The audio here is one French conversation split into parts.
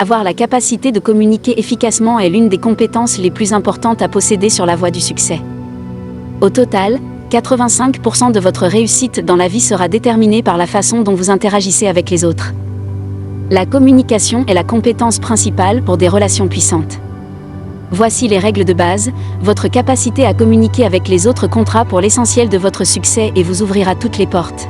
Avoir la capacité de communiquer efficacement est l'une des compétences les plus importantes à posséder sur la voie du succès. Au total, 85% de votre réussite dans la vie sera déterminée par la façon dont vous interagissez avec les autres. La communication est la compétence principale pour des relations puissantes. Voici les règles de base. Votre capacité à communiquer avec les autres comptera pour l'essentiel de votre succès et vous ouvrira toutes les portes.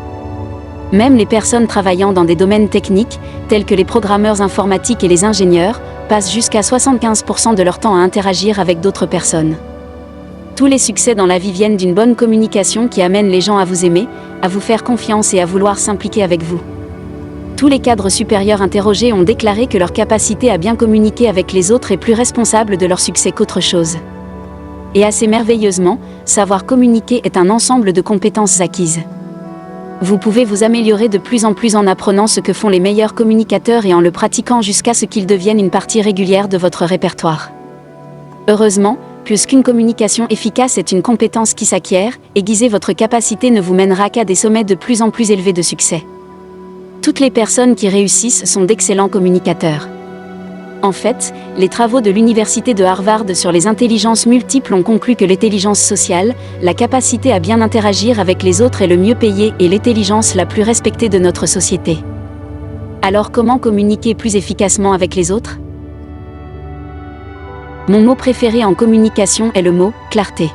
Même les personnes travaillant dans des domaines techniques, tels que les programmeurs informatiques et les ingénieurs, passent jusqu'à 75% de leur temps à interagir avec d'autres personnes. Tous les succès dans la vie viennent d'une bonne communication qui amène les gens à vous aimer, à vous faire confiance et à vouloir s'impliquer avec vous. Tous les cadres supérieurs interrogés ont déclaré que leur capacité à bien communiquer avec les autres est plus responsable de leur succès qu'autre chose. Et assez merveilleusement, savoir communiquer est un ensemble de compétences acquises. Vous pouvez vous améliorer de plus en plus en apprenant ce que font les meilleurs communicateurs et en le pratiquant jusqu'à ce qu'il devienne une partie régulière de votre répertoire. Heureusement, puisqu'une communication efficace est une compétence qui s'acquiert, aiguiser votre capacité ne vous mènera qu'à des sommets de plus en plus élevés de succès. Toutes les personnes qui réussissent sont d'excellents communicateurs. En fait, les travaux de l'université de Harvard sur les intelligences multiples ont conclu que l'intelligence sociale, la capacité à bien interagir avec les autres est le mieux payé et l'intelligence la plus respectée de notre société. Alors comment communiquer plus efficacement avec les autres ? Mon mot préféré en communication est le mot « clarté ».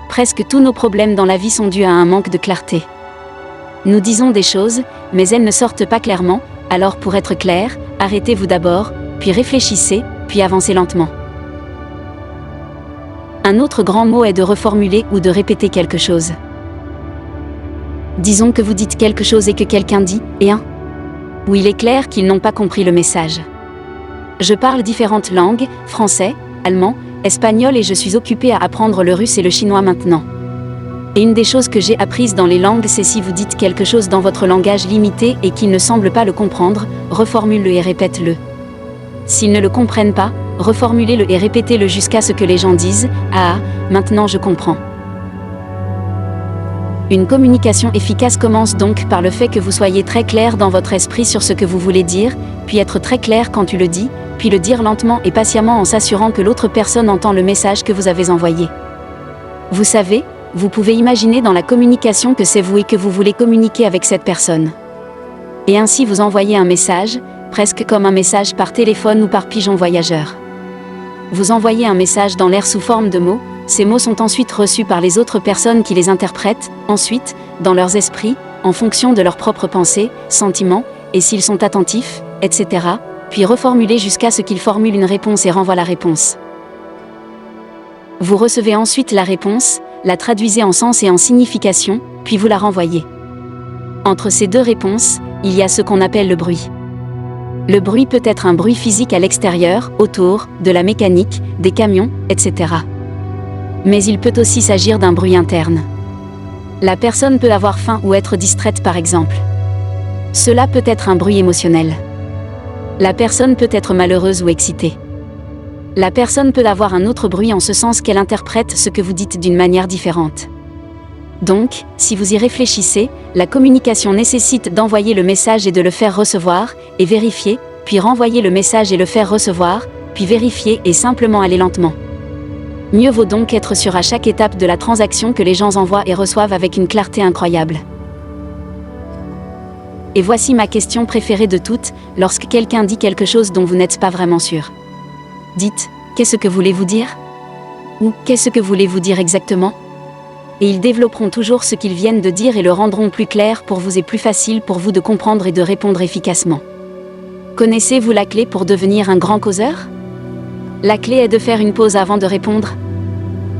Presque tous nos problèmes dans la vie sont dus à un manque de clarté. Nous disons des choses, mais elles ne sortent pas clairement, alors pour être clair, arrêtez-vous d'abord, puis réfléchissez, puis avancez lentement. Un autre grand mot est de reformuler ou de répéter quelque chose. Disons que vous dites quelque chose et que quelqu'un dit « et un » où il est clair qu'ils n'ont pas compris le message. Je parle différentes langues, français, allemand, espagnol et je suis occupée à apprendre le russe et le chinois maintenant. Et une des choses que j'ai apprises dans les langues, c'est si vous dites quelque chose dans votre langage limité et qu'ils ne semblent pas le comprendre, reformule-le et répète-le. S'ils ne le comprennent pas, reformulez-le et répétez-le jusqu'à ce que les gens disent « Ah, maintenant je comprends ». Une communication efficace commence donc par le fait que vous soyez très clair dans votre esprit sur ce que vous voulez dire, puis être très clair quand tu le dis, puis le dire lentement et patiemment en s'assurant que l'autre personne entend le message que vous avez envoyé. Vous savez, vous pouvez imaginer dans la communication que c'est vous et que vous voulez communiquer avec cette personne. Et ainsi vous envoyez un message, presque comme un message par téléphone ou par pigeon voyageur. Vous envoyez un message dans l'air sous forme de mots, ces mots sont ensuite reçus par les autres personnes qui les interprètent, ensuite, dans leurs esprits, en fonction de leurs propres pensées, sentiments, et s'ils sont attentifs, etc., puis reformulés jusqu'à ce qu'ils formulent une réponse et renvoient la réponse. Vous recevez ensuite la réponse, la traduisez en sens et en signification, puis vous la renvoyez. Entre ces deux réponses, il y a ce qu'on appelle le bruit. Le bruit peut être un bruit physique à l'extérieur, autour, de la mécanique, des camions, etc. Mais il peut aussi s'agir d'un bruit interne. La personne peut avoir faim ou être distraite par exemple. Cela peut être un bruit émotionnel. La personne peut être malheureuse ou excitée. La personne peut avoir un autre bruit en ce sens qu'elle interprète ce que vous dites d'une manière différente. Donc, si vous y réfléchissez, la communication nécessite d'envoyer le message et de le faire recevoir, et vérifier, puis renvoyer le message et le faire recevoir, puis vérifier et simplement aller lentement. Mieux vaut donc être sûr à chaque étape de la transaction que les gens envoient et reçoivent avec une clarté incroyable. Et voici ma question préférée de toutes, lorsque quelqu'un dit quelque chose dont vous n'êtes pas vraiment sûr. Dites, qu'est-ce que voulez-vous dire ? Ou, qu'est-ce que voulez-vous dire exactement ? Et ils développeront toujours ce qu'ils viennent de dire et le rendront plus clair pour vous et plus facile pour vous de comprendre et de répondre efficacement. Connaissez-vous la clé pour devenir un grand causeur ? La clé est de faire une pause avant de répondre.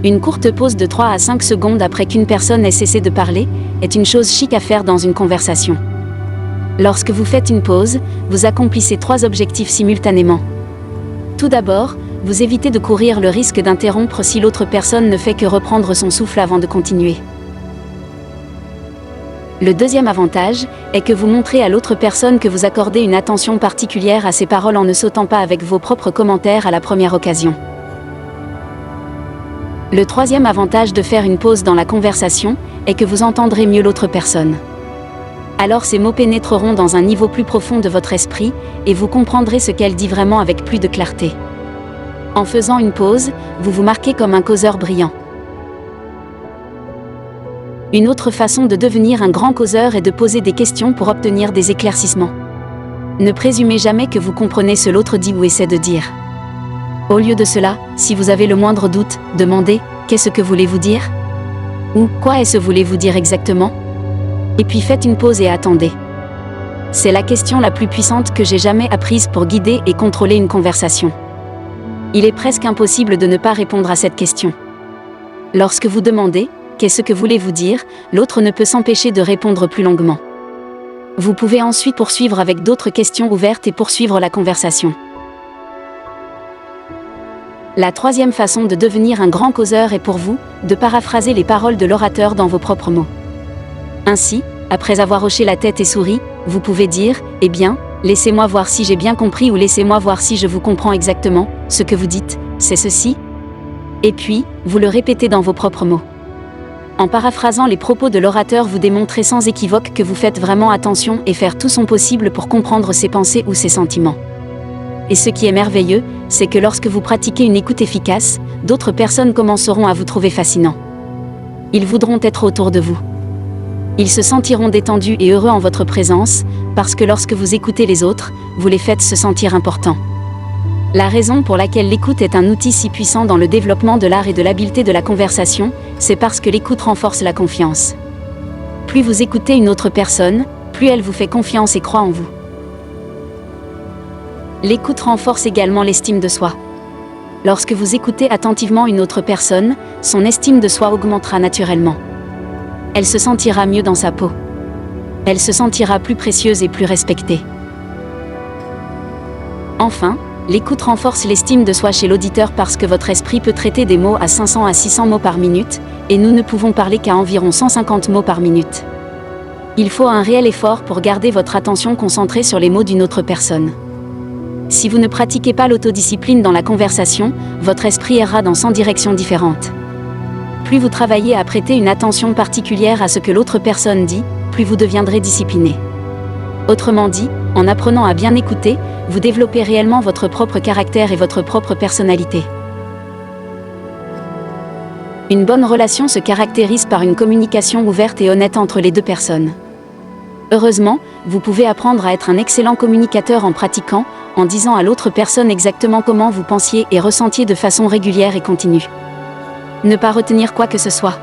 Une courte pause de 3 à 5 secondes après qu'une personne ait cessé de parler, est une chose chic à faire dans une conversation. Lorsque vous faites une pause, vous accomplissez 3 objectifs simultanément. Tout d'abord, vous évitez de courir le risque d'interrompre si l'autre personne ne fait que reprendre son souffle avant de continuer. Le deuxième avantage est que vous montrez à l'autre personne que vous accordez une attention particulière à ses paroles en ne sautant pas avec vos propres commentaires à la première occasion. Le troisième avantage de faire une pause dans la conversation est que vous entendrez mieux l'autre personne. Alors ces mots pénétreront dans un niveau plus profond de votre esprit, et vous comprendrez ce qu'elle dit vraiment avec plus de clarté. En faisant une pause, vous vous marquez comme un causeur brillant. Une autre façon de devenir un grand causeur est de poser des questions pour obtenir des éclaircissements. Ne présumez jamais que vous comprenez ce que l'autre dit ou essaie de dire. Au lieu de cela, si vous avez le moindre doute, demandez « Qu'est-ce que voulez-vous dire ?» ou « Quoi est-ce que voulez-vous dire exactement ?» Et puis faites une pause et attendez. C'est la question la plus puissante que j'ai jamais apprise pour guider et contrôler une conversation. Il est presque impossible de ne pas répondre à cette question. Lorsque vous demandez « Qu'est-ce que voulez-vous dire ?» l'autre ne peut s'empêcher de répondre plus longuement. Vous pouvez ensuite poursuivre avec d'autres questions ouvertes et poursuivre la conversation. La troisième façon de devenir un grand causeur est pour vous, de paraphraser les paroles de l'orateur dans vos propres mots. Ainsi, après avoir hoché la tête et souri, vous pouvez dire « Eh bien, laissez-moi voir si j'ai bien compris » ou « Laissez-moi voir si je vous comprends exactement, ce que vous dites, c'est ceci ?» Et puis, vous le répétez dans vos propres mots. En paraphrasant les propos de l'orateur, vous démontrez sans équivoque que vous faites vraiment attention et faire tout son possible pour comprendre ses pensées ou ses sentiments. Et ce qui est merveilleux, c'est que lorsque vous pratiquez une écoute efficace, d'autres personnes commenceront à vous trouver fascinant. Ils voudront être autour de vous. Ils se sentiront détendus et heureux en votre présence, parce que lorsque vous écoutez les autres, vous les faites se sentir importants. La raison pour laquelle l'écoute est un outil si puissant dans le développement de l'art et de l'habileté de la conversation, c'est parce que l'écoute renforce la confiance. Plus vous écoutez une autre personne, plus elle vous fait confiance et croit en vous. L'écoute renforce également l'estime de soi. Lorsque vous écoutez attentivement une autre personne, son estime de soi augmentera naturellement. Elle se sentira mieux dans sa peau. Elle se sentira plus précieuse et plus respectée. Enfin, l'écoute renforce l'estime de soi chez l'auditeur parce que votre esprit peut traiter des mots à 500 à 600 mots par minute, et nous ne pouvons parler qu'à environ 150 mots par minute. Il faut un réel effort pour garder votre attention concentrée sur les mots d'une autre personne. Si vous ne pratiquez pas l'autodiscipline dans la conversation, votre esprit errera dans 100 directions différentes. Plus vous travaillez à prêter une attention particulière à ce que l'autre personne dit, plus vous deviendrez discipliné. Autrement dit, en apprenant à bien écouter, vous développez réellement votre propre caractère et votre propre personnalité. Une bonne relation se caractérise par une communication ouverte et honnête entre les deux personnes. Heureusement, vous pouvez apprendre à être un excellent communicateur en pratiquant, en disant à l'autre personne exactement comment vous pensiez et ressentiez de façon régulière et continue. Ne pas retenir quoi que ce soit.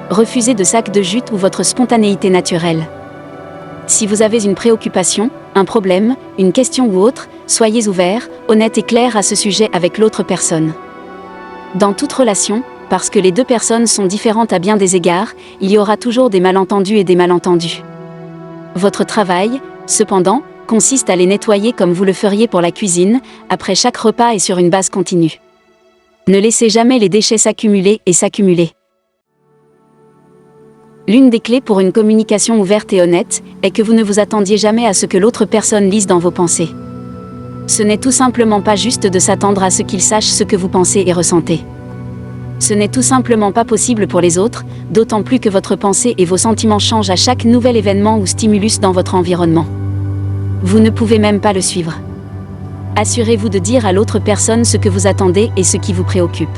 Refusez de sac de jute ou votre spontanéité naturelle. Si vous avez une préoccupation, un problème, une question ou autre, soyez ouvert, honnête et clair à ce sujet avec l'autre personne. Dans toute relation, parce que les deux personnes sont différentes à bien des égards, il y aura toujours des malentendus et des malentendus. Votre travail, cependant, consiste à les nettoyer comme vous le feriez pour la cuisine, après chaque repas et sur une base continue. Ne laissez jamais les déchets s'accumuler et s'accumuler. L'une des clés pour une communication ouverte et honnête est que vous ne vous attendiez jamais à ce que l'autre personne lise dans vos pensées. Ce n'est tout simplement pas juste de s'attendre à ce qu'il sache ce que vous pensez et ressentez. Ce n'est tout simplement pas possible pour les autres, d'autant plus que votre pensée et vos sentiments changent à chaque nouvel événement ou stimulus dans votre environnement. Vous ne pouvez même pas le suivre. Assurez-vous de dire à l'autre personne ce que vous attendez et ce qui vous préoccupe.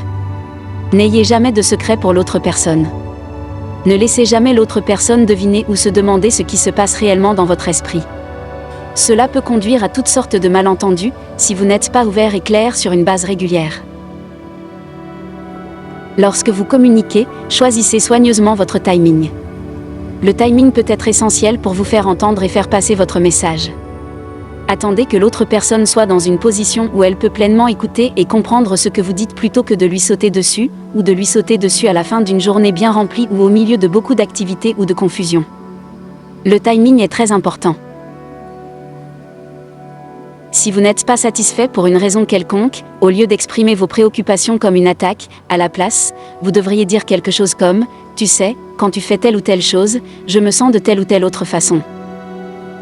N'ayez jamais de secret pour l'autre personne. Ne laissez jamais l'autre personne deviner ou se demander ce qui se passe réellement dans votre esprit. Cela peut conduire à toutes sortes de malentendus, si vous n'êtes pas ouvert et clair sur une base régulière. Lorsque vous communiquez, choisissez soigneusement votre timing. Le timing peut être essentiel pour vous faire entendre et faire passer votre message. Attendez que l'autre personne soit dans une position où elle peut pleinement écouter et comprendre ce que vous dites plutôt que de lui sauter dessus, ou de lui sauter dessus à la fin d'une journée bien remplie ou au milieu de beaucoup d'activités ou de confusion. Le timing est très important. Si vous n'êtes pas satisfait pour une raison quelconque, au lieu d'exprimer vos préoccupations comme une attaque, à la place, vous devriez dire quelque chose comme « Tu sais, quand tu fais telle ou telle chose, je me sens de telle ou telle autre façon ».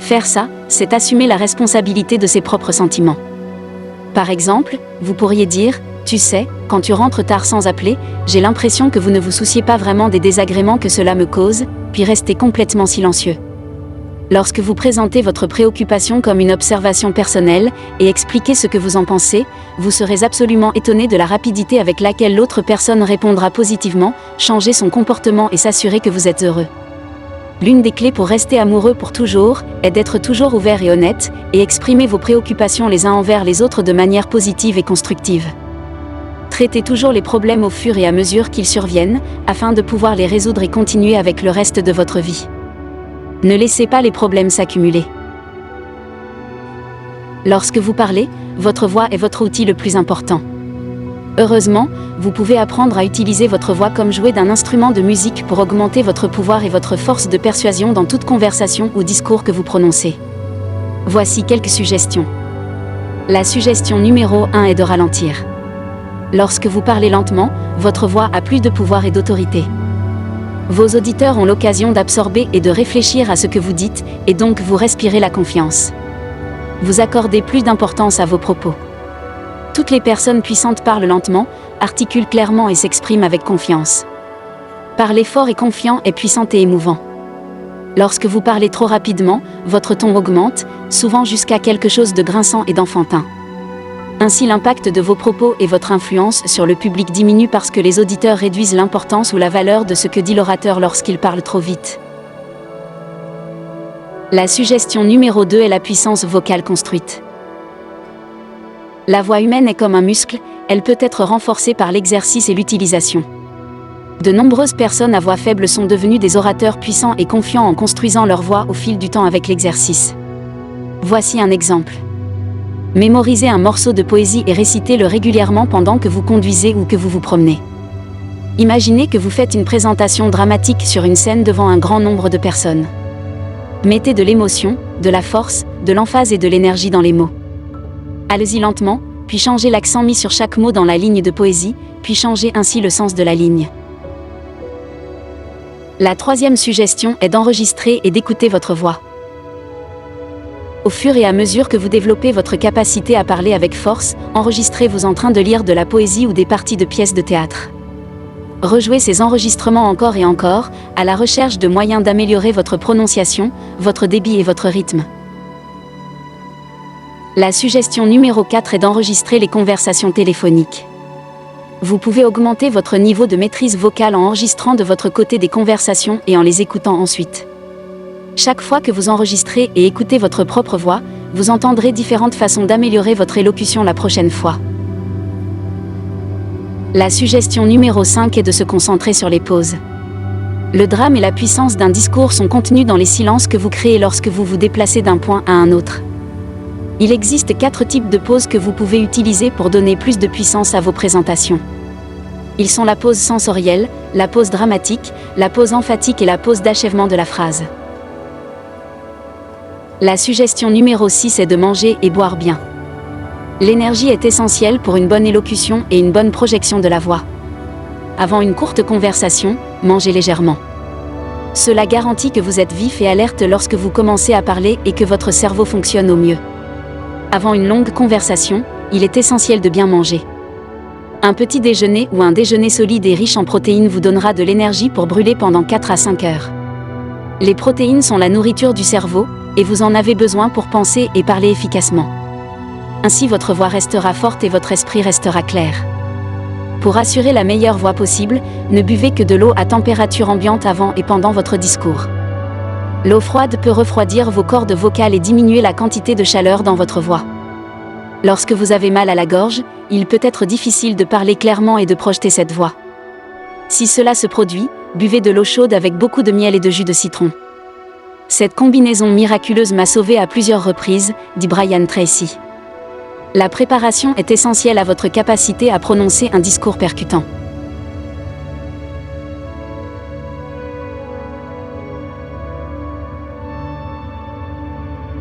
Faire ça, c'est assumer la responsabilité de ses propres sentiments. Par exemple, vous pourriez dire « Tu sais, quand tu rentres tard sans appeler, j'ai l'impression que vous ne vous souciez pas vraiment des désagréments que cela me cause », puis rester complètement silencieux. Lorsque vous présentez votre préoccupation comme une observation personnelle et expliquez ce que vous en pensez, vous serez absolument étonné de la rapidité avec laquelle l'autre personne répondra positivement, changer son comportement et s'assurer que vous êtes heureux. L'une des clés pour rester amoureux pour toujours est d'être toujours ouvert et honnête, et exprimer vos préoccupations les uns envers les autres de manière positive et constructive. Traitez toujours les problèmes au fur et à mesure qu'ils surviennent, afin de pouvoir les résoudre et continuer avec le reste de votre vie. Ne laissez pas les problèmes s'accumuler. Lorsque vous parlez, votre voix est votre outil le plus important. Heureusement, vous pouvez apprendre à utiliser votre voix comme jouet d'un instrument de musique pour augmenter votre pouvoir et votre force de persuasion dans toute conversation ou discours que vous prononcez. Voici quelques suggestions. La suggestion numéro 1 est de ralentir. Lorsque vous parlez lentement, votre voix a plus de pouvoir et d'autorité. Vos auditeurs ont l'occasion d'absorber et de réfléchir à ce que vous dites, et donc vous respirez la confiance. Vous accordez plus d'importance à vos propos. Toutes les personnes puissantes parlent lentement, articulent clairement et s'expriment avec confiance. Parler fort et confiant est puissant et émouvant. Lorsque vous parlez trop rapidement, votre ton augmente, souvent jusqu'à quelque chose de grinçant et d'enfantin. Ainsi l'impact de vos propos et votre influence sur le public diminue parce que les auditeurs réduisent l'importance ou la valeur de ce que dit l'orateur lorsqu'il parle trop vite. La suggestion numéro 2 est la puissance vocale construite. La voix humaine est comme un muscle, elle peut être renforcée par l'exercice et l'utilisation. De nombreuses personnes à voix faible sont devenues des orateurs puissants et confiants en construisant leur voix au fil du temps avec l'exercice. Voici un exemple. Mémorisez un morceau de poésie et récitez-le régulièrement pendant que vous conduisez ou que vous vous promenez. Imaginez que vous faites une présentation dramatique sur une scène devant un grand nombre de personnes. Mettez de l'émotion, de la force, de l'emphase et de l'énergie dans les mots. Allez-y lentement, puis changez l'accent mis sur chaque mot dans la ligne de poésie, puis changez ainsi le sens de la ligne. La troisième suggestion est d'enregistrer et d'écouter votre voix. Au fur et à mesure que vous développez votre capacité à parler avec force, enregistrez-vous en train de lire de la poésie ou des parties de pièces de théâtre. Rejouez ces enregistrements encore et encore, à la recherche de moyens d'améliorer votre prononciation, votre débit et votre rythme. La suggestion numéro 4 est d'enregistrer les conversations téléphoniques. Vous pouvez augmenter votre niveau de maîtrise vocale en enregistrant de votre côté des conversations et en les écoutant ensuite. Chaque fois que vous enregistrez et écoutez votre propre voix, vous entendrez différentes façons d'améliorer votre élocution la prochaine fois. La suggestion numéro 5 est de se concentrer sur les pauses. Le drame et la puissance d'un discours sont contenus dans les silences que vous créez lorsque vous vous déplacez d'un point à un autre. Il existe 4 types de pauses que vous pouvez utiliser pour donner plus de puissance à vos présentations. Ils sont la pause sensorielle, la pause dramatique, la pause emphatique et la pause d'achèvement de la phrase. La suggestion numéro 6 est de manger et boire bien. L'énergie est essentielle pour une bonne élocution et une bonne projection de la voix. Avant une courte conversation, mangez légèrement. Cela garantit que vous êtes vif et alerte lorsque vous commencez à parler et que votre cerveau fonctionne au mieux. Avant une longue conversation, il est essentiel de bien manger. Un petit déjeuner ou un déjeuner solide et riche en protéines vous donnera de l'énergie pour brûler pendant 4 à 5 heures. Les protéines sont la nourriture du cerveau, et vous en avez besoin pour penser et parler efficacement. Ainsi votre voix restera forte et votre esprit restera clair. Pour assurer la meilleure voix possible, ne buvez que de l'eau à température ambiante avant et pendant votre discours. L'eau froide peut refroidir vos cordes vocales et diminuer la quantité de chaleur dans votre voix. Lorsque vous avez mal à la gorge, il peut être difficile de parler clairement et de projeter cette voix. Si cela se produit, buvez de l'eau chaude avec beaucoup de miel et de jus de citron. Cette combinaison miraculeuse m'a sauvé à plusieurs reprises, dit Brian Tracy. La préparation est essentielle à votre capacité à prononcer un discours percutant.